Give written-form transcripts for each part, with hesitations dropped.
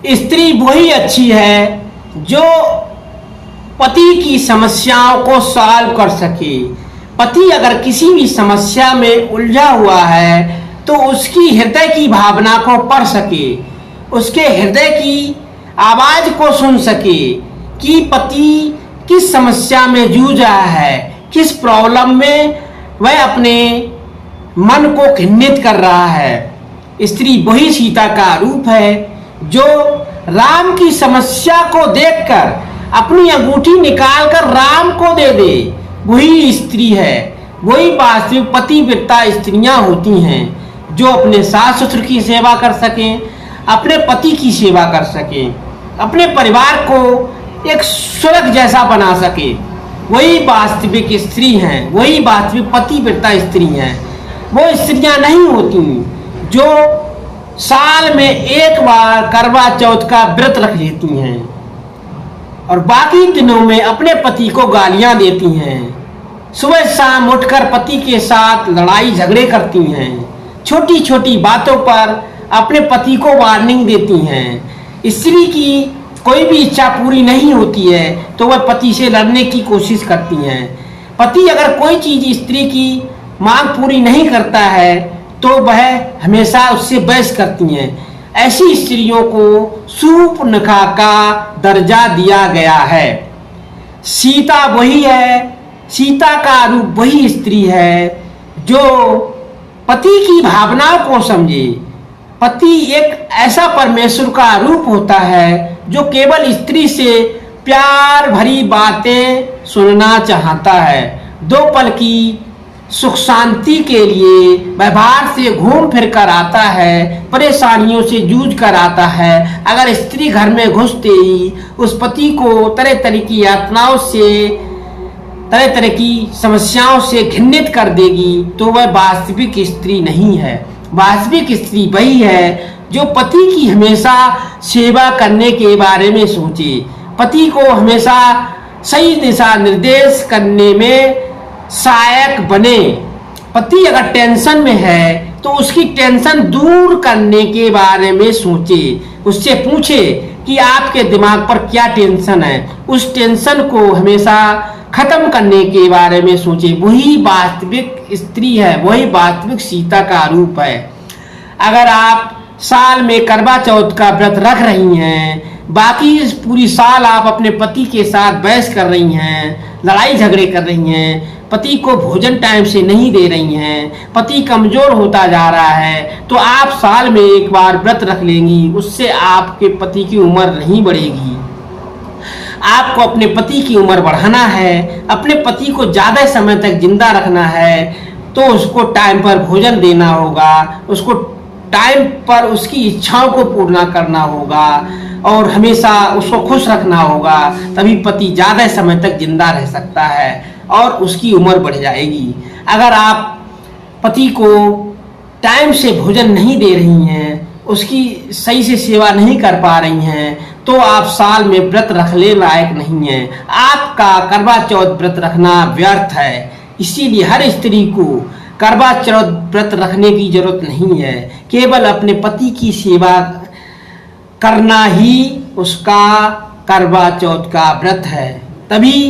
स्त्री वही अच्छी है जो पति की समस्याओं को सॉल्व कर सके। पति अगर किसी भी समस्या में उलझा हुआ है तो उसकी हृदय की भावना को पढ़ सके, उसके हृदय की आवाज को सुन सके कि पति किस समस्या में जूझ रहा है, किस प्रॉब्लम में वह अपने मन को खिन्नित कर रहा है। स्त्री वही सीता का रूप है जो राम की समस्या को देखकर अपनी अंगूठी निकालकर राम को दे दे। वही स्त्री है, वही वास्तविक पतिव्रता स्त्रियां होती हैं जो अपने सास ससुर की सेवा कर सकें, अपने पति की सेवा कर सकें, अपने परिवार को एक स्वर्ग जैसा बना सके। वही वास्तविक स्त्री हैं, वही वास्तविक पतिव्रता स्त्री हैं। वो स्त्रियां नहीं होती जो साल में एक बार करवा चौथ का व्रत रख लेती हैं और बाकी दिनों में अपने पति को गालियां देती हैं, सुबह शाम उठकर पति के साथ लड़ाई झगड़े करती हैं, छोटी छोटी बातों पर अपने पति को वार्निंग देती हैं। स्त्री की कोई भी इच्छा पूरी नहीं होती है तो वह पति से लड़ने की कोशिश करती हैं। पति अगर कोई चीज स्त्री की मांग पूरी नहीं करता है तो वह हमेशा उससे बहस करती हैं। ऐसी स्त्रियों को शूर्पणखा का दर्जा दिया गया है। सीता वही है, सीता का रूप वही स्त्री है जो पति की भावनाओं को समझे। पति एक ऐसा परमेश्वर का रूप होता है जो केवल स्त्री से प्यार भरी बातें सुनना चाहता है। दो पल की सुख शांति के लिए वह बाहर से घूम फिर कर आता है, परेशानियों से जूझ कर आता है। अगर स्त्री घर में घुसते ही उस पति को तरह तरह की यातनाओं से, तरह तरह की समस्याओं से घृणित कर देगी तो वह वास्तविक स्त्री नहीं है। वास्तविक स्त्री वही है जो पति की हमेशा सेवा करने के बारे में सोचे, पति को हमेशा सही दिशा निर्देश करने में सहायक बने। पति अगर टेंशन में है तो उसकी टेंशन दूर करने के बारे में सोचे, उससे पूछे कि आपके दिमाग पर क्या टेंशन है, उस टेंशन को हमेशा खत्म करने के बारे में सोचे। वही वास्तविक स्त्री है, वही वास्तविक सीता का रूप है। अगर आप साल में करवा चौथ का व्रत रख रही हैं, बाकी पूरी साल आप अपने पति के साथ बहस कर रही हैं, लड़ाई झगड़े कर रही हैं, पति को भोजन टाइम से नहीं दे रही हैं, पति कमजोर होता जा रहा है, तो आप साल में एक बार व्रत रख लेंगी, उससे आपके पति की उम्र नहीं बढ़ेगी। आपको अपने पति की उम्र बढ़ाना है, अपने पति को ज़्यादा समय तक जिंदा रखना है तो उसको टाइम पर भोजन देना होगा, उसको टाइम पर उसकी इच्छाओं को पूर्ण करना होगा और हमेशा उसको खुश रखना होगा। तभी पति ज़्यादा समय तक जिंदा रह सकता है और उसकी उम्र बढ़ जाएगी। अगर आप पति को टाइम से भोजन नहीं दे रही हैं, उसकी सही से सेवा नहीं कर पा रही हैं, तो आप साल में व्रत रखने लायक नहीं हैं। आपका करवा चौथ व्रत रखना व्यर्थ है। इसीलिए हर स्त्री को करवा चौथ व्रत रखने की जरूरत नहीं है। केवल अपने पति की सेवा करना ही उसका करवा चौथ का व्रत है, तभी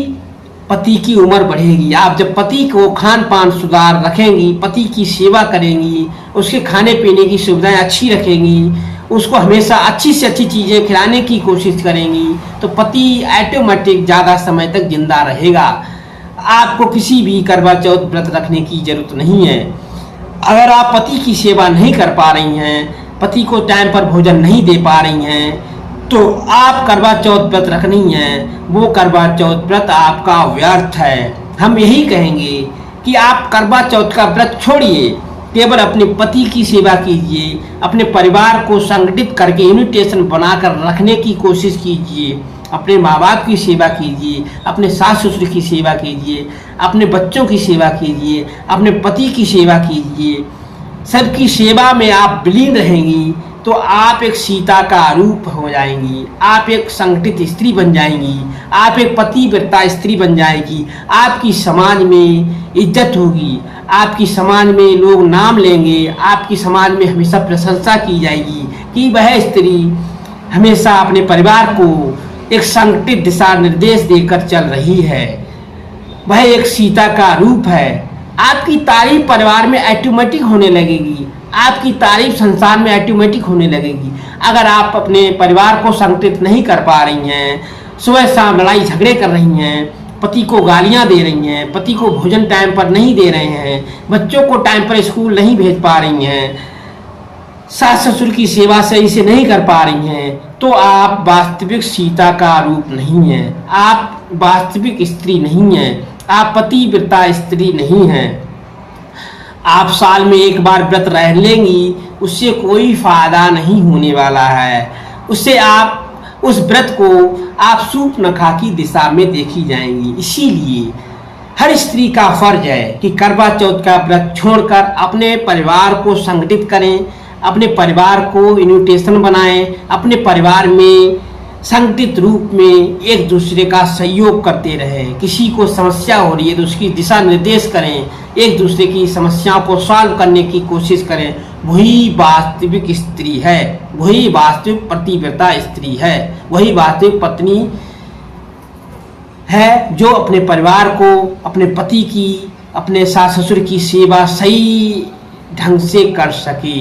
पति की उम्र बढ़ेगी। आप जब पति को खान पान सुधार रखेंगी, पति की सेवा करेंगी, उसके खाने पीने की सुविधाएं अच्छी रखेंगी, उसको हमेशा अच्छी से अच्छी चीज़ें खिलाने की कोशिश करेंगी, तो पति ऑटोमेटिक ज़्यादा समय तक जिंदा रहेगा। आपको किसी भी करवा चौथ व्रत रखने की जरूरत नहीं है। अगर आप पति की सेवा नहीं कर पा रही हैं, पति को टाइम पर भोजन नहीं दे पा रही हैं, तो आप करवा चौथ व्रत रखनी है, वो करवा चौथ व्रत आपका व्यर्थ है। हम यही कहेंगे कि आप करवा चौथ का व्रत छोड़िए, केवल अपने पति की सेवा कीजिए, अपने परिवार को संगठित करके यूनिटेशन बनाकर रखने की कोशिश कीजिए, अपने माँ बाप की सेवा कीजिए, अपने सास ससुर की सेवा कीजिए, अपने बच्चों की सेवा कीजिए, अपने पति की सेवा कीजिए। सबकी सेवा में आप विलीन रहेंगी तो आप एक सीता का रूप हो जाएंगी, आप एक संगठित स्त्री बन जाएंगी, आप एक पतिव्रता स्त्री बन जाएगी। आपकी समाज में इज्जत होगी, आपकी समाज में लोग नाम लेंगे, आपकी समाज में हमेशा प्रशंसा की जाएगी कि वह स्त्री हमेशा अपने परिवार को एक संगठित दिशा निर्देश देकर चल रही है। वह एक सीता का रूप है। आपकी तारीफ परिवार में ऑटोमेटिक होने लगेगी, आपकी तारीफ संसार में ऑटोमेटिक होने लगेगी। अगर आप अपने परिवार को संगठित नहीं कर पा रही हैं, सुबह शाम लड़ाई झगड़े कर रही हैं, पति को गालियां दे रही हैं, पति को भोजन टाइम पर नहीं दे रहे हैं, बच्चों को टाइम पर स्कूल नहीं भेज पा रही हैं, सास ससुर की सेवा सही से नहीं कर पा रही हैं, तो आप वास्तविक सीता का रूप नहीं हैं, आप वास्तविक स्त्री नहीं हैं, आप पतिव्रता स्त्री नहीं हैं। आप साल में एक बार व्रत रह लेंगी, उससे कोई फायदा नहीं होने वाला है। उससे आप उस व्रत को आप सूर्पनखा की दिशा में देखी जाएंगी। इसीलिए हर स्त्री का फर्ज है कि करवा चौथ का व्रत छोड़कर अपने परिवार को संगठित करें, अपने परिवार को इन्विटेशन बनाएं, अपने परिवार में संगठित रूप में एक दूसरे का सहयोग करते रहें। किसी को समस्या हो रही है तो उसकी दिशा निर्देश करें, एक दूसरे की समस्याओं को सॉल्व करने की कोशिश करें। वही वास्तविक स्त्री है, वही वास्तविक पतिव्रता स्त्री है, वही वास्तविक पत्नी है जो अपने परिवार को, अपने पति की, अपने सास ससुर की सेवा सही ढंग से कर सके।